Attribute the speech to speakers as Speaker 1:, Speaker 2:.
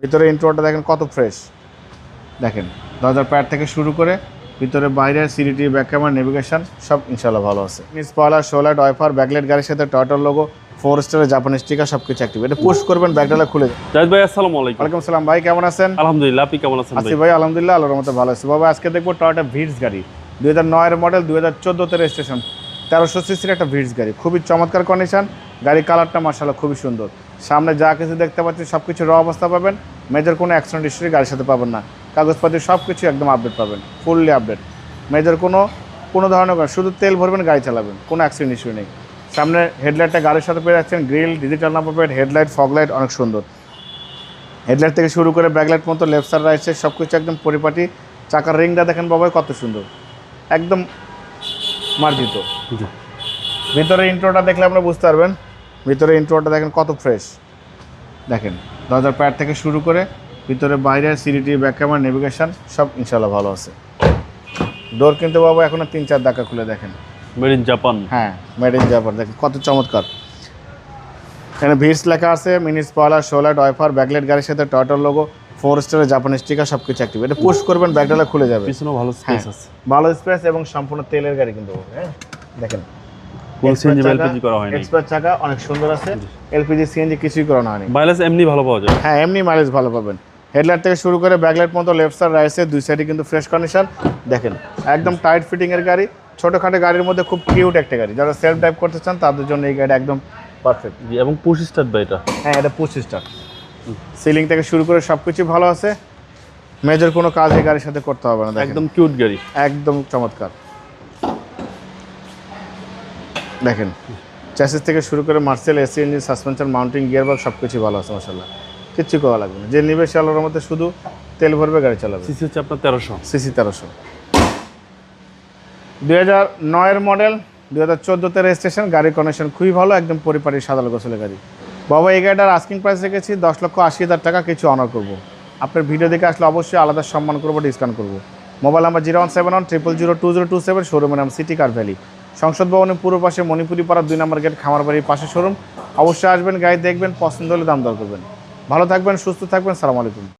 Speaker 1: ভিতরে ইন্ট্রোটা দেখেন কত ফ্রেশ, দেখেন দরজার প্যাড থেকে শুরু করে ভিতরে বাইরে সিডিটি, ব্যাক ক্যামেরা, নেভিগেশন সব ইনশাআল্লাহ ভালো আছে। স্পয়লার, শোলাইট, ওয়াইপার, ব্যাকলাইট, গাড়ির সাথে টয়োটার লোগো, 4 স্টারের জাপানি স্টিকার সবকিছু অ্যাক্টিভ। এটা পুশ করবেন, ব্যাকডালা খুলে যাবে।
Speaker 2: জাহিদ ভাই আসসালামু আলাইকুম।
Speaker 1: ওয়ালাইকুম সালাম ভাই, কেমন আছেন?
Speaker 2: আলহামদুলিল্লাহ, আপনি কেমন আছেন?
Speaker 1: আছি ভাই আলহামদুলিল্লাহ, আল্লাহর রহমতে ভালো আছি। বাবা আজকে দেখবো টয়োটা ভিটস গাড়ি, 2009 এর মডেল, 2014 রেজিস্ট্রেশন, 1300 সিসির একটা ভিটস গাড়ি। খুবই চমৎকার কন্ডিশন, গাড়ির কালারটা মাশাআল্লাহ খুবই সুন্দর। সামনে যা কিছু দেখতে পাচ্ছি সব কিছু র অবস্থা পাবেন, মেজর কোনো অ্যাক্সিডেন্ট হিস্ট্রি গাড়ির সাথে পাবেন না। কাগজপাতি সব কিছু একদম আপডেট পাবেন, ফুললি আপডেট। মেজর কোনো ধরনের শুধু তেল ভরবেন, গাড়ি চালাবেন, কোনো অ্যাক্সিডেন্ট ইস্যু নেই। সামনে হেডলাইটটা গাড়ির সাথে পেয়ে যাচ্ছেন, grill, digital number plate, headlight, fog light অনেক সুন্দর। হেডলাইট থেকে শুরু করে ব্যাকলাইট পর্যন্ত, লেফট সাইড রাইট সাইড সব কিছু একদম পরিপাটি। চাকার রিংটা দেখেন বাবা কত সুন্দর, একদম মার্জিত। ভিতরে ইন্ট্রোটা দেখলে আপনারা বুঝতে পারবেন, ভিতরে ইন্ট্রোটা দেখেন কত ফ্রেশ, দেখেন দরজার প্যাড থেকে শুরু করে ভিতরে বাইরে সিডিটি, ব্যাক ক্যামেরা, নেভিগেশন সব ইনশাআল্লাহ ভালো আছে। ডোর কিন্তু বাবা এখনো 3-4 ধাক্কা খুলে দেখেন,
Speaker 2: মেড ইন জাপান।
Speaker 1: হ্যাঁ মেড ইন জাপান, দেখেন কত চমৎকার। এখানে ভিটস লেখা আছে, মিনি স্পয়লার, শোলাইট, ওয়াইপার, ব্যাকলাইট, গাড়ির সাথে টয়োটার লোগো, 4 স্টারের জাপানি স্টিকার সবকিছু অ্যাক্টিভ। এটা পুশ করবেন, ব্যাকডালা খুলে যাবে।
Speaker 2: পিছনেও ভালো স্পেস আছে,
Speaker 1: ভালো স্পেস এবং সম্পূর্ণ তেলের গাড়ি কিন্তু। হ্যাঁ দেখেন
Speaker 2: ফুল সিএনজি এলপিজি করা হয়নি।
Speaker 1: এক্সপার্ট চাকা অনেক সুন্দর আছে, এলপিজি সিএনজি কিছুই করানো হয়নি।
Speaker 2: মাইলেজ এমনি ভালো পাওয়া যায়।
Speaker 1: হ্যাঁ এমনি মাইলেজ ভালো পাবেন। হেডলাইট থেকে শুরু করে ব্যাকলাইট পর্যন্ত, লেফট সাইড রাইট সাইড দুই সাইডে কিন্তু ফ্রেশ কন্ডিশন। দেখেন একদম টাইট ফিটিং এর গাড়ি, ছোটখাটো গাড়ির মধ্যে খুব কিউট একটা গাড়ি। যারা সেলফ ড্রাইভ করতে চান তাদের জন্য এই গাড়িটা একদম পারফেক্ট।
Speaker 2: জি, এবং পুশ স্টার্ট বা এটা।
Speaker 1: হ্যাঁ এটা 25 স্টার। সিলিং থেকে শুরু করে সব কিছু ভালো আছে, মেজর কোনো কাজ এই গাড়ির সাথে করতে হবে না।
Speaker 2: একদম কিউট গাড়ি,
Speaker 1: একদম চমৎকার। দেখেন চ্যাসিস থেকে শুরু করে Marcel, AC engine, suspension, mounting, gear box সব কিছু ভালো আছে মাশাআল্লাহ, কিচ্ছু করা লাগবে না। যে নিবে সে আলোর মধ্যে শুধু তেল ভরবে, গাড়ি চালাবে।
Speaker 2: সিসি হচ্ছে আপনার 1300
Speaker 1: সিসি 1300, 2009 এর মডেল, 2014 রেজিস্ট্রেশন। গাড়ির কন্ডিশন খুবই ভালো, একদম পরিপাটি সাদা গোছালো গাড়ি। বাবা এই গাড়িটার আস্কিং প্রাইস রেখেছি 10,80,000 টাকা, কিছু অনার করবো। আপনার ভিডিও দেখে আসলে অবশ্যই আলাদা সম্মান করবো, ডিসকাউন্ট করবো। মোবাইল নাম্বার 01710002027, শোরুমের নাম সিটি কার ভ্যালি, সংসদ ভবনের পূর্ব পাশে, মণিপুরি পাড়া 2 নম্বর গেট, খামারবাড়ির পাশে শোরুম। অবশ্যই আসবেন, গাড়ি দেখবেন, পছন্দ হলে দাম দর করবেন। ভালো থাকবেন, সুস্থ থাকবেন, সালাম আলাইকুম।